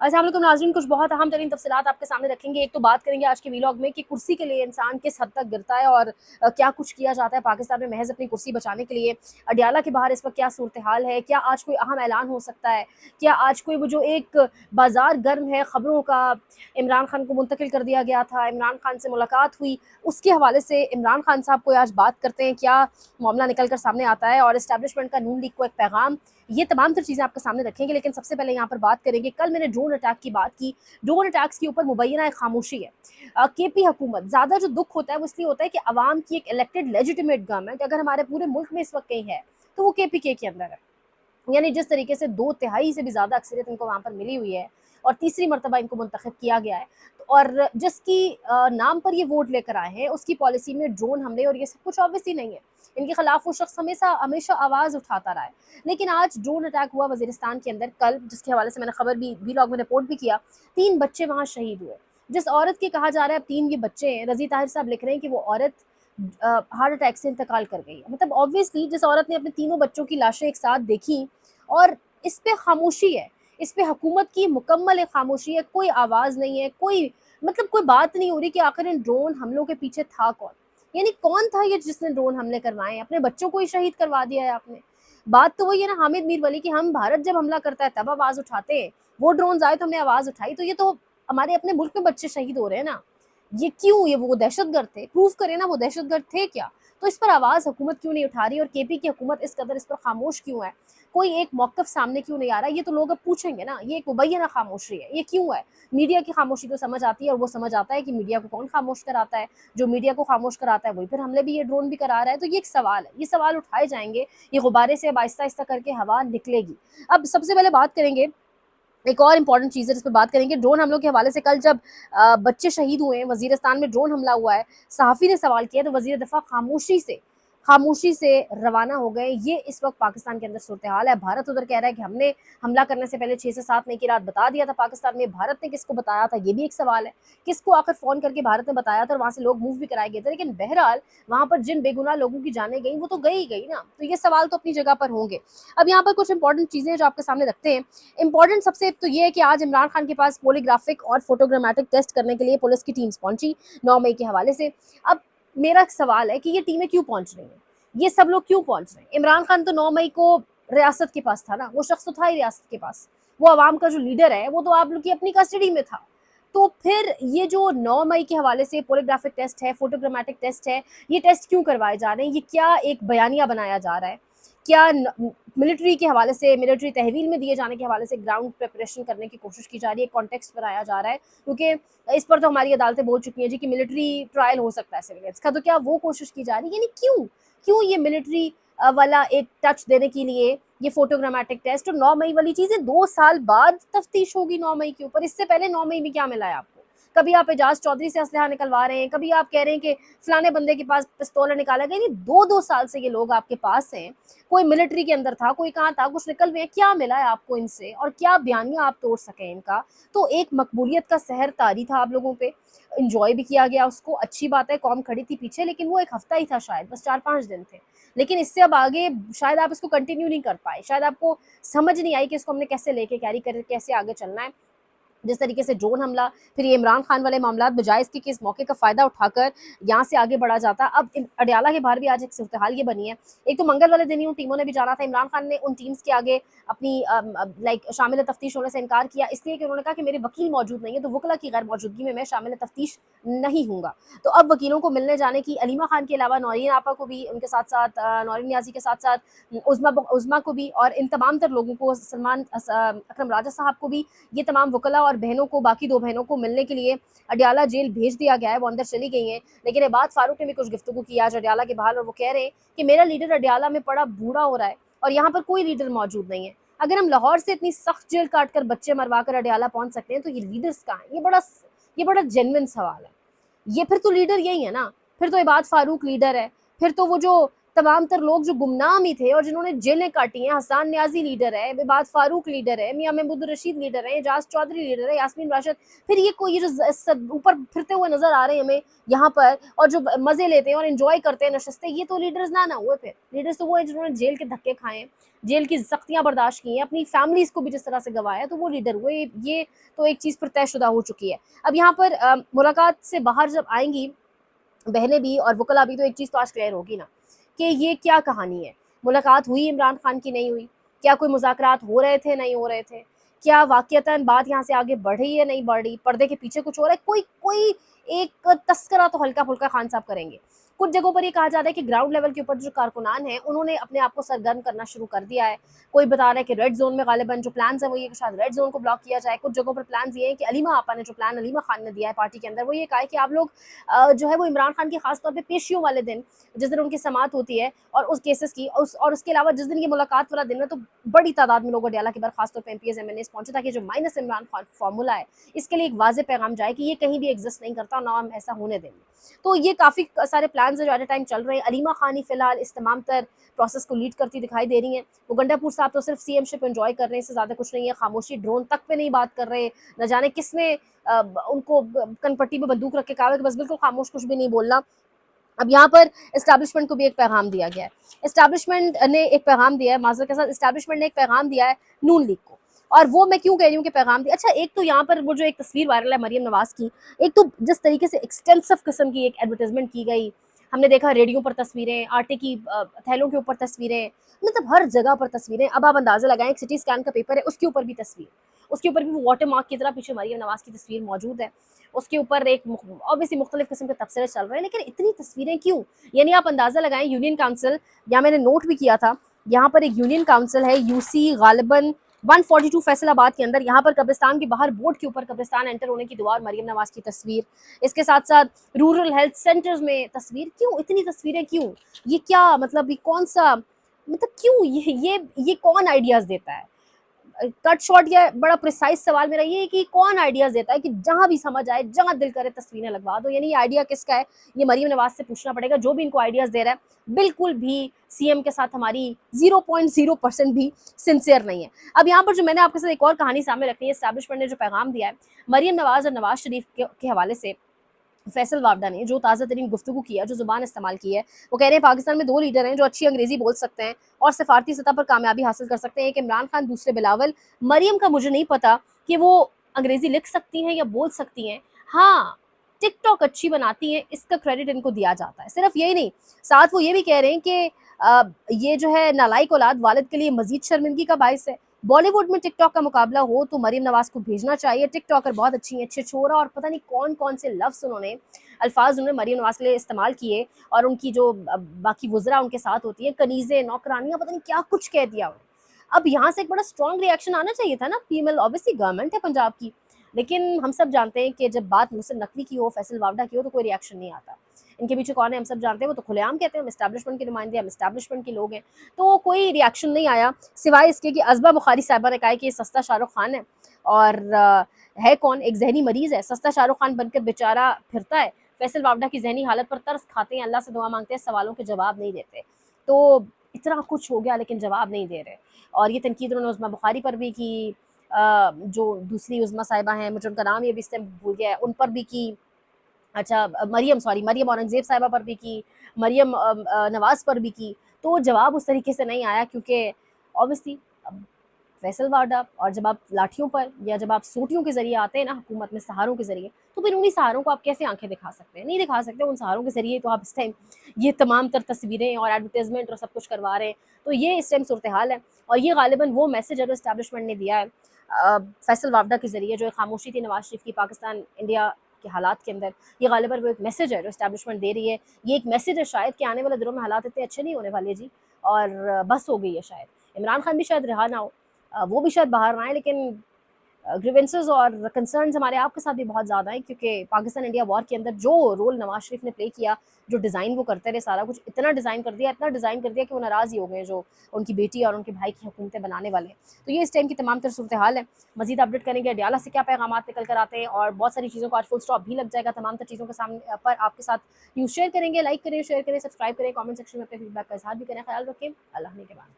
अस्सलाम वालेकुम नाज़रीन, कुछ बहुत अहम तरीन तफ़सीलात आपके सामने रखेंगे। एक तो बात करेंगे आज के व्लॉग में कि कुर्सी के लिए इंसान किस हद तक गिरता है और क्या कुछ किया जाता है पाकिस्तान में महज़ अपनी कुर्सी बचाने के लिए। अडयाला के बाहर इस वक्त क्या सूरत हाल है, क्या आज कोई अहम ऐलान हो सकता है, क्या आज कोई वो जो एक बाज़ार गर्म है ख़बरों का, इमरान खान को मुंतकिल कर दिया गया था, इमरान खान से मुलाकात हुई, उसके हवाले से इमरान खान साहब को आज बात करते हैं, क्या मामला निकल कर सामने आता है और इस्टेब्लिशमेंट का नून लीग को एक पैगाम, ये तमाम तर चीज़ें आपके सामने रखेंगे। लेकिन सबसे पहले यहाँ पर बात करेंगे, कल मैंने ड्रोन अटैक की बात की। ड्रोन अटैक्स के ऊपर मुबैना एक खामोशी है। केपी हुकूमत, ज़्यादा जो दुख होता है वो इसलिए होता है कि अवाम की एक इलेक्टेड लेजिटिमेट गवर्नमेंट अगर हमारे पूरे मुल्क में इस वक्त कहीं है तो वो केपीके के अंदर है। यानी जिस तरीके से 2/3 से भी ज़्यादा अक्सरियत इनको वहाँ पर मिली हुई है और तीसरी मरतबा इनको मुंतखब किया गया है, और जिसकी नाम पर ये वोट लेकर आए हैं उसकी पॉलिसी में ड्रोन हमले और ये सब कुछ ऑब्वियसली नहीं है। इनके खिलाफ वो शख्स हमेशा हमेशा आवाज़ उठाता रहा है। लेकिन आज ड्रोन अटैक हुआ वजीरिस्तान के अंदर कल, जिसके हवाले से मैंने खबर भी व्लॉग में रिपोर्ट भी किया। 3 बच्चे वहाँ शहीद हुए। जिस औरत के कहा जा रहा है अब 3 ये बच्चे हैं, रज़ी ताहिर साहब लिख रहे हैं कि वो औरत हार्ट अटैक से इंतकाल कर गई है। मतलब ऑब्वियसली जिस औरत ने अपने तीनों बच्चों की लाशें एक साथ देखी और इस पे खामोशी है, इस पे हुकूमत की मुकम्मल एक खामोशी है, कोई आवाज़ नहीं है, कोई मतलब कोई बात नहीं हो रही कि आखिर इन ड्रोन हमलों के पीछे था कौन? यानी कौन था ये जिसने ड्रोन हमले करवाए हैं? अपने बच्चों को ही शहीद करवा दिया है आपने। बात तो वही है ना हामिद मीर वली कि हम भारत जब हमला करता है तब आवाज़ उठाते हैं, वो ड्रोन्स आए तो हमने आवाज़ उठाई, तो ये तो हमारे अपने मुल्क में बच्चे शहीद हो रहे हैं ना। ये क्यों? ये वो दहशतगर्द थे, प्रूव करें ना वो दहशतगर्द थे क्या? तो इस पर आवाज़ हुकूमत क्यों नहीं उठा रही और केपी की हुकूमत इस कदर इस पर खामोश क्यों है? कोई एक मौक़िफ़ सामने क्यों नहीं आ रहा? ये तो लोग अब पूछेंगे ना, ये एक मुबैना खामोशी है, ये क्यों है? मीडिया की खामोशी तो समझ आती है और वो समझ आता है कि मीडिया को कौन खामोश कराता है, जो मीडिया को खामोश कराता है वही फिर हमले भी ये ड्रोन भी करा रहा है। तो ये एक सवाल है, ये सवाल उठाए जाएँगे, ये गुब्बारे से अब आहिस्ता-आहिस्ता करके हवा निकलेगी। अब सबसे पहले बात करेंगे, एक और इम्पॉर्टेंट चीज़ है जिस पे बात करेंगे, ड्रोन हमलों के हवाले से। कल जब बच्चे शहीद हुए हैं, वज़ीरिस्तान में ड्रोन हमला हुआ है, सहाफ़ी ने सवाल किया तो वज़ीर दिफ़ा खामोशी से रवाना हो गए। ये इस वक्त पाकिस्तान के अंदर सूरत हाल है। भारत उधर कह रहा है कि हमने हमला करने से पहले 6 से 7 मई की रात बता दिया था पाकिस्तान में। भारत ने किसको बताया था, ये भी एक सवाल है। किसको आखिर फ़ोन करके भारत ने बताया था और वहाँ से लोग मूव भी कराए गए थे। लेकिन बहरहाल वहाँ पर जिन बेगुनाह लोगों की जानें गई वो तो गई ही गई ना। तो ये सवाल तो अपनी जगह पर होंगे। अब यहाँ पर कुछ इंपॉर्टेंट चीज़ें जो आपके सामने रखते हैं। इम्पॉर्टेंट सबसे एक तो ये है कि आज इमरान खान के पास पॉलीग्राफिक और फोटोग्रामेटिक टेस्ट करने के लिए पुलिस की टीम्स पहुंची 9 मई के हवाले से। अब मेरा सवाल है कि ये टीमें क्यों पहुंच रही हैं, ये सब लोग क्यों पहुंच रहे हैं? इमरान खान तो 9 मई को रियासत के पास था ना, वो शख्स तो था ही रियासत के पास, वो अवाम का जो लीडर है वो तो आप लोग की अपनी कस्टडी में था। तो फिर ये जो 9 मई के हवाले से पॉलीग्राफिक टेस्ट है, फोटोग्रामेटिक टेस्ट है, ये टेस्ट क्यों करवाए जा रहे हैं? ये क्या एक बयानिया बनाया जा रहा है? क्या मिलिट्री के हवाले से, मिलिट्री तहवील में दिए जाने के हवाले से ग्राउंड प्रिपरेशन करने की कोशिश की जा रही है, कॉन्टेक्स्ट बनाया जा रहा है? क्योंकि इस पर तो हमारी अदालतें बोल चुकी हैं जी कि मिलिट्री ट्रायल हो सकता है सिविलियंस का, तो क्या वो कोशिश की जा रही है? यानी क्यों क्यों ये मिलिट्री वाला एक टच देने के लिए ये फोटोग्रामेटिक टेस्ट? और 9 मई वाली चीज़ें 2 साल बाद तफ्तीश होगी 9 मई के ऊपर, इससे पहले 9 मई में क्या मिला है आपको? कभी आप एजाज चौधरी से असलहा निकलवा रहे हैं, कभी आप कह रहे हैं कि फलाने बंदे के पास पिस्तौल निकाला गया। नहीं, 2-2 साल से ये लोग आपके पास हैं। कोई मिलिट्री के अंदर था, कोई कहाँ था, कुछ निकल गए। क्या मिला है आपको इनसे और क्या बयानिया आप तोड़ सकें इनका? तो एक मकबूलियत का सहर तारी था आप लोगों पे, इंजॉय भी किया गया उसको, अच्छी बात है, कौम खड़ी थी पीछे, लेकिन वो एक हफ्ता ही था शायद, बस 4-5 दिन थे। लेकिन इससे अब आगे शायद आप इसको कंटिन्यू नहीं कर पाए, शायद आपको समझ नहीं आई कि इसको हमने कैसे लेके कैरी कर कैसे आगे चलना है। जिस तरीके से ड्रोन हमला, फिर ये इमरान खान वाले मामला, बजाय इसके कि इस मौके का फ़ायदा उठाकर यहाँ से आगे बढ़ा जाता। अब अडयाला के बाहर भी आज एक सूरत हाल ये बनी है। एक तो मंगल वाले दिन ही उन टीमों ने भी जाना था। इमरान खान ने उन टीम्स के आगे अपनी शामिल तफ्तीश होने से इनकार किया, इसलिए कि उन्होंने कहा कि मेरे वकील मौजूद नहीं है, तो वकला की गैर मौजूदगी में मैं शामिल तफ्तीश नहीं हूँगा। तो अब वकीलों को मिलने जाने की अलीमा खान के अलावा नौरीन आपा को भी, उनके साथ साथ नौरीन नियाज़ी के साथ साथ उज़मा को भी, और इन तमाम तर लोगों को, सलमान अकरम राजा साहब को भी, ये तमाम वकला और बहनों को, बाकी 2 बहनों को मिलने के लिए अडयाला जेल भेज दिया गया है। वो अंदर चली गई हैं। लेकिन इबाद फारूक ने भी कुछ गुफ्तगू की आज अडयाला के बाहर, और वो कह रहे हैं कि मेरा लीडर अडयाला में पड़ा बूढ़ा हो रहा है और यहाँ पर कोई लीडर मौजूद नहीं है। अगर हम लाहौर से इतनी सख्त जेल काट कर बच्चे मरवा कर अडयाला पहुँच सकते हैं तो ये लीडर्स कहाँ हैं? ये बड़ा जेन्युइन सवाल है। ये फिर तो लीडर यही है ना, फिर तो इबाद फारूक लीडर है, फिर तो वो जो तमाम तर लोग जो गुमनाम ही थे और जिन्होंने जेलें काटी हैं, हसन न्याजी लीडर है, इबाद फारूक लीडर है, मियां महमूद रशीद लीडर है, एजाज चौधरी लीडर है, यास्मीन राशिद, फिर ये कोई ये जो ऊपर फिरते हुए नजर आ रहे हैं हमें यहाँ पर और जो मजे लेते हैं और एंजॉय करते हैं नशस्ते, ये तो लीडर्स ना हुए। फिर लीडर्स तो वो है जिन्होंने जेल के धक्के खाए हैं, जेल की सख्तियां बर्दाश्त की हैं, अपनी फैमिलीज को भी जिस तरह से गवाया, तो वो लीडर हुए। ये तो एक चीज फिर तयशुदा हो चुकी है। अब यहाँ पर मुलाकात से बाहर जब आएंगी बहनें भी और वकला भी, तो एक चीज़ तो आज क्लियर होगी ना कि ये क्या कहानी है। मुलाकात हुई इमरान खान की, नहीं हुई? क्या कोई मुज़ाकरात हो रहे थे, नहीं हो रहे थे? क्या वाक़ियतन बात यहाँ से आगे बढ़ रही है, नहीं बढ़ रही? पर्दे के पीछे कुछ हो रहा है? कोई कोई एक तस्करा तो हल्का-फुल्का खान साहब करेंगे। कुछ जगहों पर ये कहा जा रहा है कि ग्राउंड लेवल के ऊपर जो कारकुनान हैं, उन्होंने अपने आप को सरगर्म करना शुरू कर दिया है। कोई बता रहा है कि रेड ज़ोन में ग़ालिबन जो प्लान्स हैं वो ये कि शायद रेड ज़ोन को ब्लॉक किया जाए। कुछ जगहों पर प्लान्स ये हैं कि अलीमा आपा ने जो प्लान अलीमा खान ने दिया है पार्टी के अंदर, वो ये कहा है कि आप लोग जो है वो इमरान खान की खास तौर पे पेशियों वाले दिन, जिस दिन उनकी समात होती है और उस केसेस की और उसके अलावा जिस दिन ये मुलाकात वाला दिन है, तो बड़ी तादाद में लोग अडयाला के बाद खासतौर पर एमपीएस एमएनएस पहुंचे ताकि जो माइनस इमरान खान फार्मूला है इसके लिए एक वाजे पैगाम जाए कि ये कहीं भी एग्जिस्ट नहीं करता, ना हम ऐसा होने देंगे। तो ये काफ़ी सारे प्लान है जो एट ए टाइम चल रहे हैं। अलीमा खान ही फिलहाल इस तमाम तर प्रोसेस को लीड करती दिखाई दे रही हैं। वो गंडापुर साहब तो सिर्फ सीएमशिप एंजॉय कर रहे हैं, इससे ज़्यादा कुछ नहीं है। खामोशी, ड्रोन तक पे नहीं बात कर रहे, न जाने किसने उनको कनपट्टी पे बंदूक रख के कहा कि बस बिल्कुल खामोश, कुछ भी नहीं बोलना। अब यहाँ पर एस्टैब्लिशमेंट को भी एक पैगाम दिया गया है। एस्टैब्लिशमेंट ने एक पैगाम दिया है, माजरत के साथ एस्टैब्लिशमेंट ने एक पैगाम दिया है नून लीग को। और वो मैं क्यों कह रही हूँ कि पैगाम दिया, अच्छा एक तो यहाँ पर वो जो एक तस्वीर वायरल है मरियम नवाज की, एक तो जिस तरीके से एक्सटेंसिव किस्म की एक एडवर्टाइजमेंट की गई, हमने देखा रेडियो पर तस्वीरें, आटे की थैलों के ऊपर तस्वीरें, मतलब हर जगह पर तस्वीरें। अब आप अंदाजा लगाएं, एक सिटी स्कैन का पेपर है, उसके ऊपर भी तस्वीर, उसके ऊपर भी वाटर मार्क की तरह पीछे मरियम नवाज की तस्वीर मौजूद है। उसके ऊपर एक ऑब्वियसली मुख्तलिफ किस्म के तबसरे चल रहे हैं, लेकिन इतनी तस्वीरें क्यों? यानी आप अंदाजा लगाएं, यूनियन काउंसिल, यहाँ मैंने नोट भी किया था, यहाँ पर एक यूनियन काउंसिल है यूसी गालिबन 142 फैसलाबाद के अंदर, यहाँ पर कब्रिस्तान के बाहर बोर्ड के ऊपर कब्रिस्तान एंटर होने की दुआ और मरियम नवाज की तस्वीर, इसके साथ साथ रूरल हेल्थ सेंटर्स में तस्वीर। क्यों इतनी तस्वीरें, क्यों? ये क्या मतलब, ये कौन सा मतलब, क्यों ये कौन आइडियाज देता है? कट शॉट या बड़ा प्रिसाइज सवाल मेरा ये है कि कौन आइडियाज देता है कि जहां भी समझ आए, जहां दिल करे तस्वीरें लगवा दो। यानी ये आइडिया किसका है? ये मरियम नवाज से पूछना पड़ेगा, जो भी इनको आइडियाज दे रहा है बिल्कुल भी सीएम के साथ हमारी 0.0% भी सिंसियर नहीं है। अब यहाँ पर जो मैंने आपके साथ एक और कहानी सामने रखनी है, एस्टैब्लिशमेंट ने जो पैगाम दिया है मरियम नवाज और नवाज शरीफ के हवाले से, फैसल वावडा ने जो ताज़ा तरीन गुफ्तगू किया, जो ज़ुबान इस्तेमाल की है, वो कह रहे हैं पाकिस्तान में 2 लीडर हैं जो अच्छी अंग्रेजी बोल सकते हैं और सिफारती सतह पर कामयाबी हासिल कर सकते हैं, एक इमरान खान, दूसरे बिलावल। मरियम का मुझे नहीं पता कि वो अंग्रेजी लिख सकती हैं या बोल सकती हैं। हाँ, टिकटॉक अच्छी बनाती हैं, इसका क्रेडिट इनको दिया जाता है। सिर्फ यही नहीं, साथ वो ये भी कह रहे हैं कि ये जो है नालायक औलाद वालिद के लिए मजीद शर्मिंदगी का बायस है। बॉलीवुड में टिकटॉक का मुकाबला हो तो मरियम नवाज को भेजना चाहिए। टिकटॉकर बहुत अच्छी हैं, छिछोरा और पता नहीं कौन कौन से लफ्ज़ उन्होंने, अल्फाज उन्होंने मरियम नवाज के लिए इस्तेमाल किए, और उनकी जो बाकी वुज़रा उनके साथ होती है, कनीज़ें, नौकरानियाँ, पता नहीं क्या कुछ कह दिया उन्होंने। अब यहाँ से एक बड़ा स्ट्रॉन्ग रिएक्शन आना चाहिए था ना। फीमेल ऑब्वियसली गवर्नमेंट है पंजाब की, लेकिन हम सब जानते हैं कि जब बात मुझसे नकवी की हो, फैसल वावडा की हो, तो कोई रिएक्शन नहीं आता। इनके पीछे कौन है हम सब जानते हैं, वो तो खुलेआम कहते हैं हम एस्टैब्लिशमेंट के नुमाइंदे, हम एस्टैब्लिशमेंट के लोग हैं। तो कोई रिएक्शन नहीं आया सिवाय इसके कि अज़बा बुखारी साहिबा ने कहा है कि ये सस्ता शाहरुख खान है, और है कौन, एक जहनी मरीज़ है, सस्ता शाहरुख खान बनकर बेचारा फिरता है। फैसल वावडा की जहनी हालत पर तरस खाते हैं, अल्लाह से दुआ मांगते हैं, सवालों के जवाब नहीं देते। तो इतना कुछ हो गया लेकिन जवाब नहीं दे रहे। और ये तनकीद उन्होंने उज़मा बुखारी पर भी की, जो दूसरी उज़मा साहिबा हैं, मुझे उनका नाम ये भी इस टाइम भूल गया है, उन पर भी की। अच्छा, मरियम औरंगज़ेब साहिबा पर भी की, मरियम नवाज़ पर भी की। तो जवाब उस तरीके से नहीं आया, क्योंकि ऑब्वियसली अब फैसल वाडा, और जब आप लाठियों पर या जब आप सोटियों के ज़रिए आते हैं ना हुकूमत में, सहारों के ज़रिए, तो फिर उन्हीं सहारों को आप कैसे आंखें दिखा सकते हैं? नहीं दिखा सकते। उन सहारों के ज़रिए तो आप इस टाइम ये तमाम तर तस्वीरें और एडवर्टाइजमेंट और सब कुछ करवा रहे हैं। तो ये इस टाइम सूरत हाल है, और ये गालिबन वो मैसेज है जो एस्टैब्लिशमेंट ने दिया है फैसल वावडा के ज़रिए। जो एक खामोशी थी नवाज शरीफ की पाकिस्तान इंडिया के हालात के अंदर, ये गालिबन वो एक मैसेज है जो एस्टैब्लिशमेंट दे रही है। ये एक मैसेज है शायद कि आने वाले दिनों में हालात इतने अच्छे नहीं होने वाले जी, और बस हो गई है शायद। इमरान खान भी शायद रहा ना हो, वो भी शायद बाहर ना आए, लेकिन ग्रीवेंसेस और कंसर्न्स हमारे आपके साथ भी बहुत ज़्यादा हैं, क्योंकि पाकिस्तान इंडिया वॉर के अंदर जो रोल नवाज शरीफ ने प्ले किया, जो डिज़ाइन वो करते रहे, सारा कुछ इतना डिज़ाइन कर दिया, इतना डिज़ाइन कर दिया कि वो नाराज़ ही हो गए जो उनकी बेटी और उनके भाई की हुकूमतें बनाने वाले हैं। तो ये इस टाइम की तमाम तर सूरत हाल है। मजीद अपडेट करेंगे अडियाला से क्या पैगाम निकल कर आते हैं, और बहुत सारी चीज़ों को आज फुल स्टॉप भी लग जाएगा। तमाम तर चीज़ों के सामने पर आपके साथ न्यूज़ शेयर करेंगे। लाइक करें, शेयर करें, सब्सक्राइब करें, कमेंट सेक्शन में अपने फीडबैक का इजहार भी करें। ख्याल रखें। अल्लाह ने के बाद।